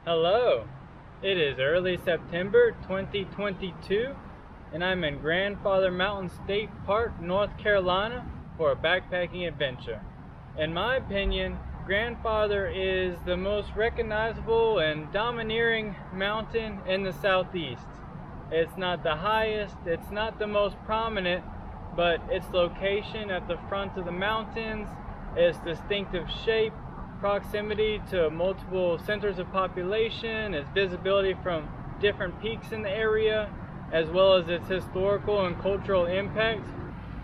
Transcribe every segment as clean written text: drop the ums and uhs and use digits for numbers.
Hello, it is early September 2022 and I'm in Grandfather Mountain State Park, North Carolina for a backpacking adventure. In my opinion, Grandfather is the most recognizable and domineering mountain in the southeast. It's not the highest, it's not the most prominent, but its location at the front of the mountains, its distinctive shape, proximity to multiple centers of population, its visibility from different peaks in the area, as well as its historical and cultural impact,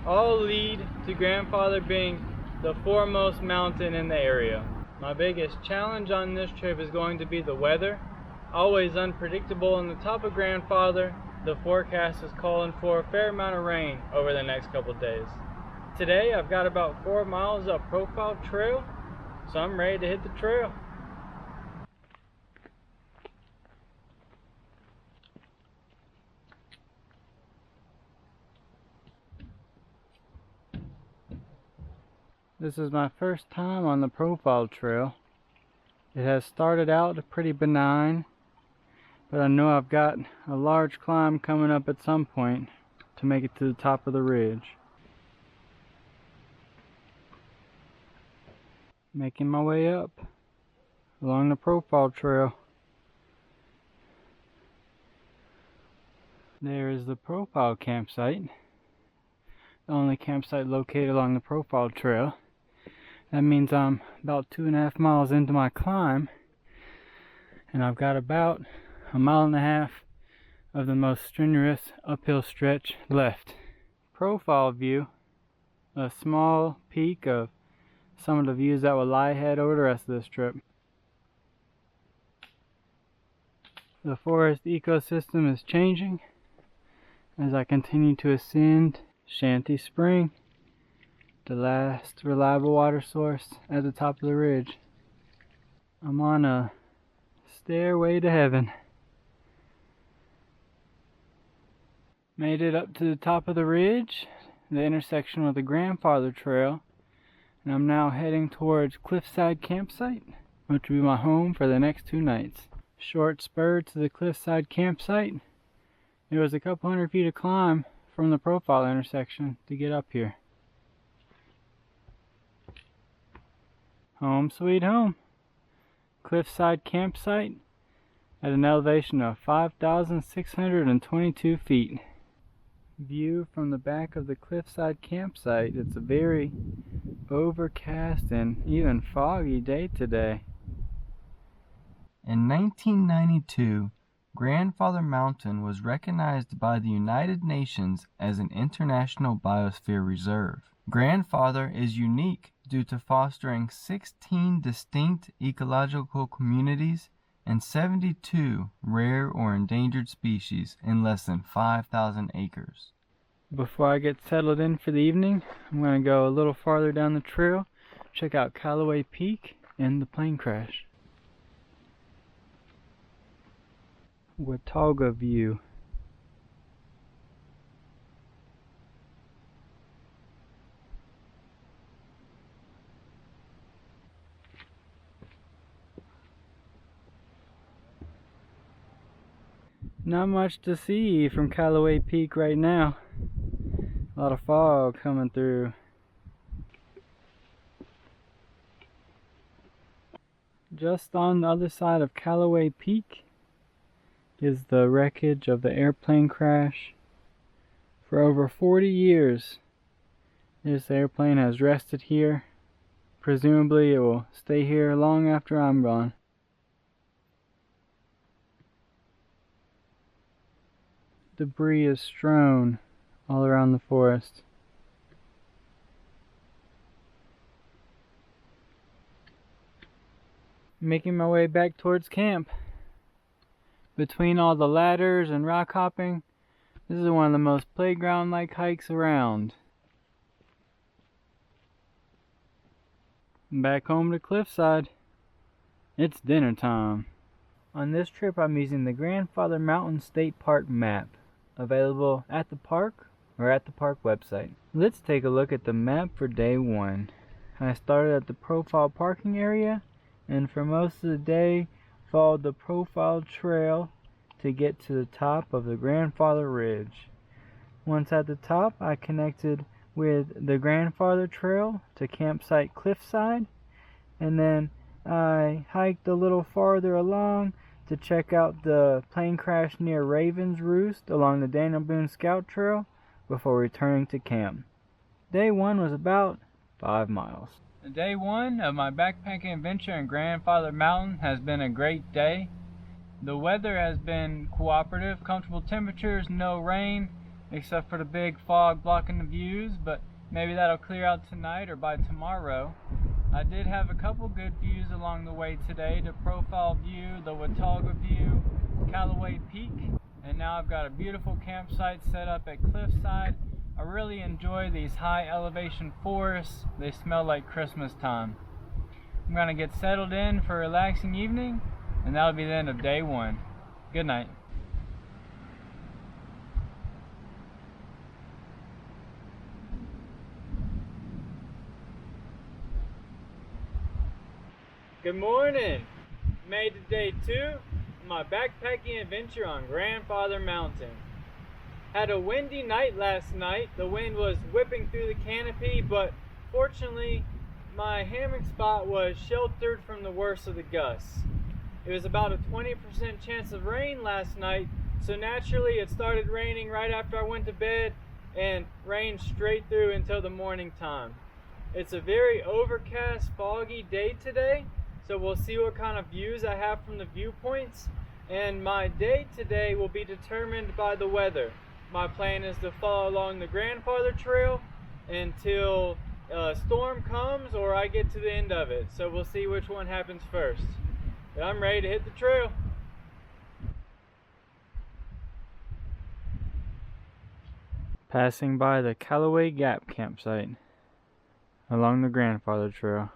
all lead to Grandfather being the foremost mountain in the area. My biggest challenge on this trip is going to be the weather. Always unpredictable on the top of Grandfather. The forecast is calling for a fair amount of rain over the next couple days. Today I've got about 4 miles up Profile Trail, so I'm ready to hit the trail. This is my first time on the Profile Trail. It has started out pretty benign, but I know I've got a large climb coming up at some point to make it to the top of the ridge. Making my way up along the Profile Trail. There is the Profile Campsite, the only campsite located along the Profile Trail. That means I'm about 2.5 miles into my climb, and I've got about 1.5 miles of the most strenuous uphill stretch left. Profile view, a small peek of some of the views that will lie ahead over the rest of this trip. The forest ecosystem is changing as I continue to ascend Shanty Spring, the last reliable water source at the top of the ridge. I'm on a stairway to heaven. Made it up to the top of the ridge, the intersection with the Grandfather Trail, and I'm now heading towards Cliffside Campsite, which will be my home for the next 2 nights. Short spur to the Cliffside Campsite. It was a couple hundred feet of climb from the Profile intersection to get up here. Home sweet home. Cliffside Campsite at an elevation of 5,622 feet. View from the back of the Cliffside Campsite. It's a very overcast and even foggy day today. In 1992, Grandfather Mountain was recognized by the United Nations as an international biosphere reserve. Grandfather is unique due to fostering 16 distinct ecological communities and 72 rare or endangered species in less than 5,000 acres. Before I get settled in for the evening, I'm going to go a little farther down the trail, check out Callaway Peak and the plane crash. Watauga view. Not much to see from Callaway Peak right now. A lot of fog coming through. Just on the other side of Callaway Peak is the wreckage of the airplane crash. For over 40 years, this airplane has rested here. Presumably it will stay here long after I'm gone. Debris is strewn all around the forest. Making my way back towards camp. Between all the ladders and rock hopping, this is one of the most playground-like hikes around. Back home to Cliffside. It's dinner time. On this trip I'm using the Grandfather Mountain State Park map, available at the park or at the park website. Let's take a look at the map for day 1. I started at the Profile parking area, and for most of the day followed the Profile Trail to get to the top of the Grandfather Ridge. Once at the top, I connected with the Grandfather Trail to campsite Cliffside, and then I hiked a little farther along to check out the plane crash near Raven's Roost along the Daniel Boone Scout Trail before returning to camp. Day 1 was about 5 miles. Day 1 of my backpacking adventure in Grandfather Mountain has been a great day. The weather has been cooperative, comfortable temperatures, no rain, except for the big fog blocking the views, but maybe that'll clear out tonight or by tomorrow. I did have a couple good views along the way today, the Profile View, the Watauga View, Callaway Peak, and now I've got a beautiful campsite set up at Cliffside. I really enjoy these high elevation forests. They smell like Christmas time. I'm going to get settled in for a relaxing evening, and that'll be the end of day 1. Good night. Good morning! Made it day 2 of my backpacking adventure on Grandfather Mountain. Had a windy night last night. The wind was whipping through the canopy, but fortunately my hammock spot was sheltered from the worst of the gusts. It was about a 20% chance of rain last night, so naturally it started raining right after I went to bed and rained straight through until the morning time. It's a very overcast, foggy day today, so we'll see what kind of views I have from the viewpoints, and my day today will be determined by the weather. My plan is to follow along the Grandfather Trail until a storm comes or I get to the end of it, so we'll see which one happens first. But I'm ready to hit the trail. Passing by the Callaway Gap campsite along the Grandfather Trail.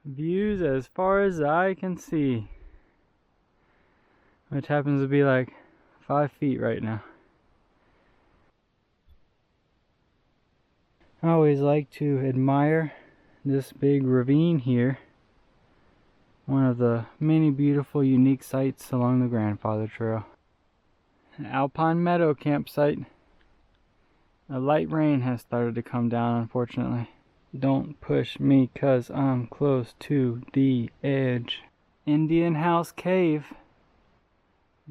Views as far as the eye can see, which happens to be like 5 feet right now. I always like to admire this big ravine here, one of the many beautiful unique sights along the Grandfather Trail. An Alpine Meadow campsite. A light rain has started to come down, unfortunately. Don't push me 'cause I'm close to the edge. Indian House Cave.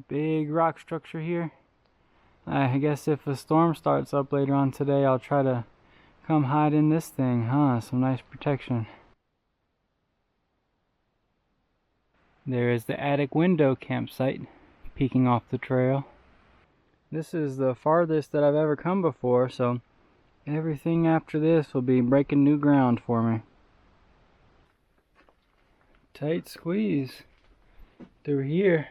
Big rock structure here. I guess if a storm starts up later on today, I'll try to come hide in this thing, huh? Some nice protection. There is the attic window campsite peeking off the trail. This is the farthest that I've ever come before, so everything after this will be breaking new ground for me. Tight squeeze through here.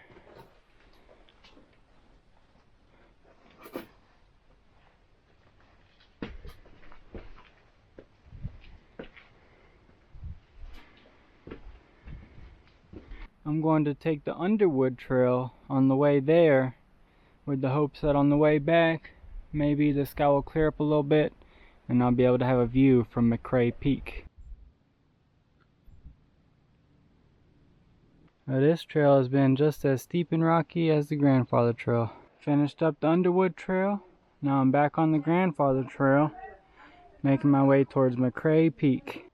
I'm going to take the Underwood Trail on the way there with the hopes that on the way back maybe the sky will clear up a little bit and I'll be able to have a view from McCrae Peak. Now, this trail has been just as steep and rocky as the Grandfather Trail. Finished up the Underwood Trail. Now I'm back on the Grandfather Trail, making my way towards McCrae Peak.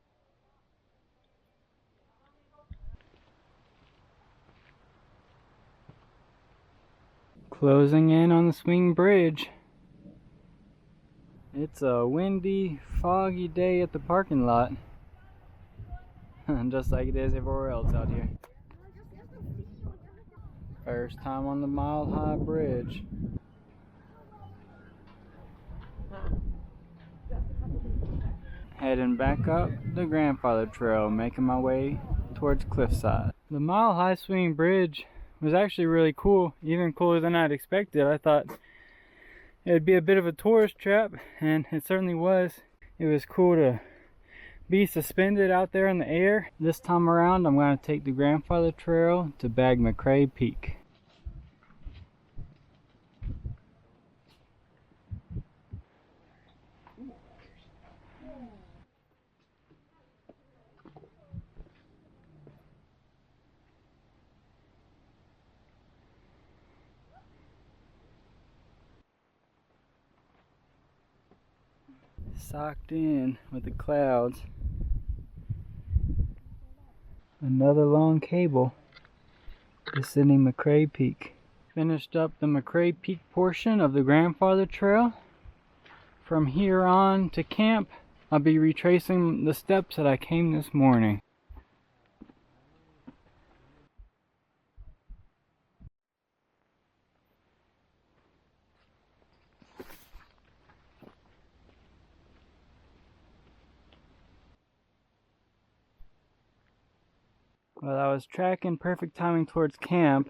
Closing in on the swing bridge. It's a windy, foggy day at the parking lot. Just like it is everywhere else out here. First time on the Mile High Bridge. Heading back up the Grandfather Trail, making my way towards Cliffside. The Mile High Swing Bridge was actually really cool, even cooler than I'd expected. I thought it'd be a bit of a tourist trap, and it certainly was. It was cool to be suspended out there in the air. This time around, I'm going to take the Grandfather Trail to bag McCrae Peak. socked in with the clouds. Another long cable descending McRae Peak. Finished up the McRae Peak portion of the Grandfather Trail. From here on to camp, I'll be retracing the steps that I came this morning. Well, I was tracking perfect timing towards camp,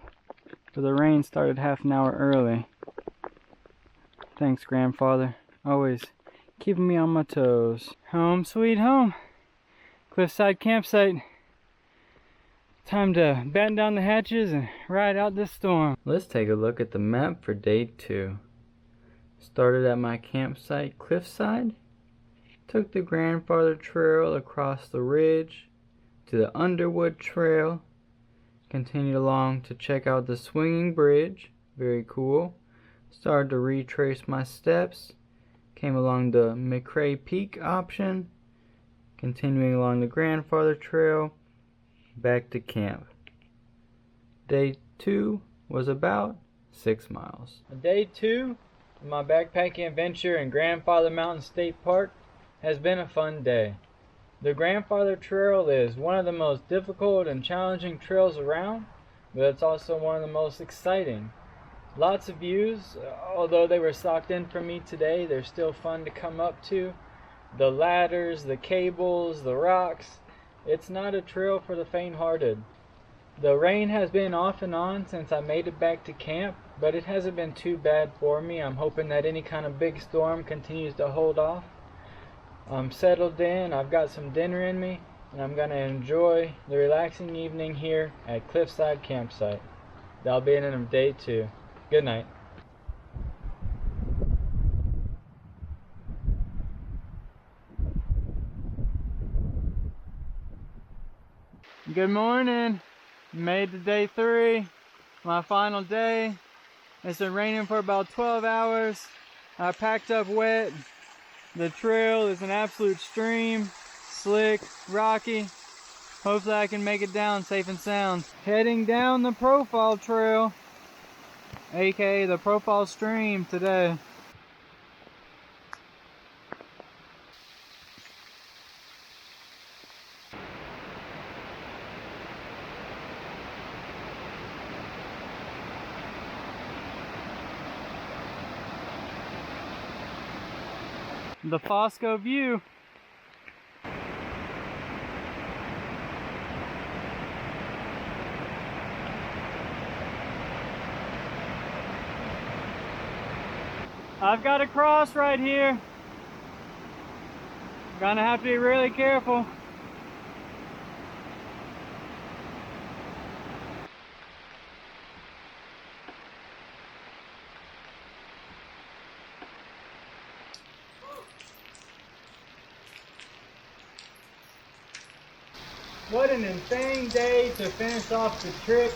but the rain started half an hour early. Thanks, Grandfather. Always keeping me on my toes. Home sweet home. Cliffside Campsite. Time to batten down the hatches and ride out this storm. Let's take a look at the map for day 2. Started at my campsite, Cliffside. Took the Grandfather Trail across the ridge to the Underwood Trail. Continued along to check out the swinging bridge. Very cool. Started to retrace my steps. Came along the McRae Peak option. Continuing along the Grandfather Trail. Back to camp. Day 2 was about 6 miles. Day 2 of my backpacking adventure in Grandfather Mountain State Park has been a fun day. The Grandfather Trail is one of the most difficult and challenging trails around, but it's also one of the most exciting. Lots of views, although they were socked in for me today, they're still fun to come up to. The ladders, the cables, the rocks. It's not a trail for the faint-hearted. The rain has been off and on since I made it back to camp, but it hasn't been too bad for me. I'm hoping that any kind of big storm continues to hold off. I'm settled in, I've got some dinner in me, and I'm going to enjoy the relaxing evening here at Cliffside Campsite. That'll be in day 2. Good night. Good morning. Made to day 3, my final day. It's been raining for about 12 hours. I packed up wet. The trail is an absolute stream, slick, rocky. Hopefully I can make it down safe and sound. Heading down the Profile Trail, aka the Profile Stream today. The Fosco view. I've got a cross right here. Gonna have to be really careful. What an insane day to finish off the trip.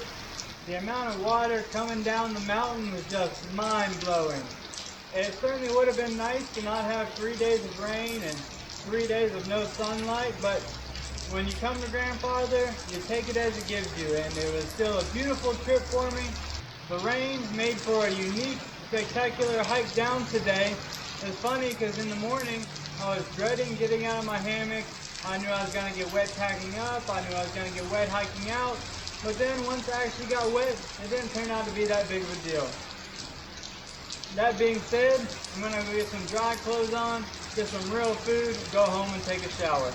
The amount of water coming down the mountain was just mind-blowing. It certainly would have been nice to not have 3 days of rain and 3 days of no sunlight, but when you come to Grandfather, you take it as it gives you, and it was still a beautiful trip for me. The rain made for a unique, spectacular hike down today. It's funny because in the morning, I was dreading getting out of my hammock. I knew I was going to get wet packing up. I knew I was going to get wet hiking out. But then once I actually got wet, it didn't turn out to be that big of a deal. That being said, I'm going to go get some dry clothes on, get some real food, go home and take a shower.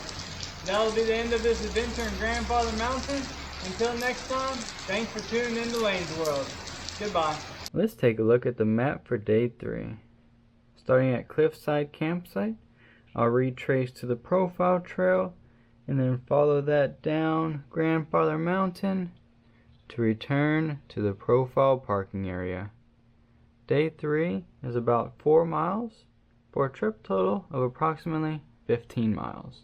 That'll be the end of this adventure in Grandfather Mountain. Until next time, thanks for tuning in to Lane's World. Goodbye. Let's take a look at the map for day 3. Starting at Cliffside Campsite, I'll retrace to the Profile Trail and then follow that down Grandfather Mountain to return to the Profile parking area. Day 3 is about 4 miles for a trip total of approximately 15 miles.